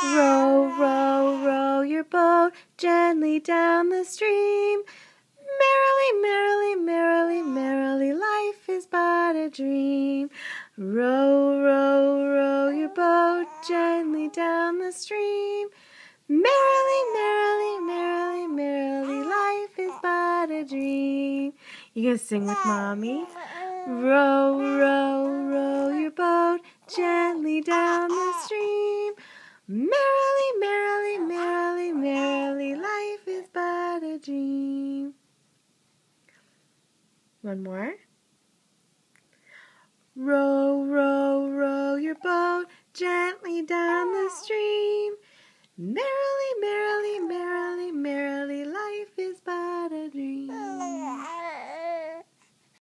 Row, row, row your boat gently down the stream. Merrily, merrily, merrily, merrily, life is but a dream. Row, row, row your boat gently down the stream. Merrily, merrily, merrily, merrily, life is but a dream. You gonna sing with Mommy? Row, row, row your boat gently down the stream. Merrily, merrily, merrily, merrily, life is but a dream. One more. Row, row, row your boat gently down the stream. Merrily,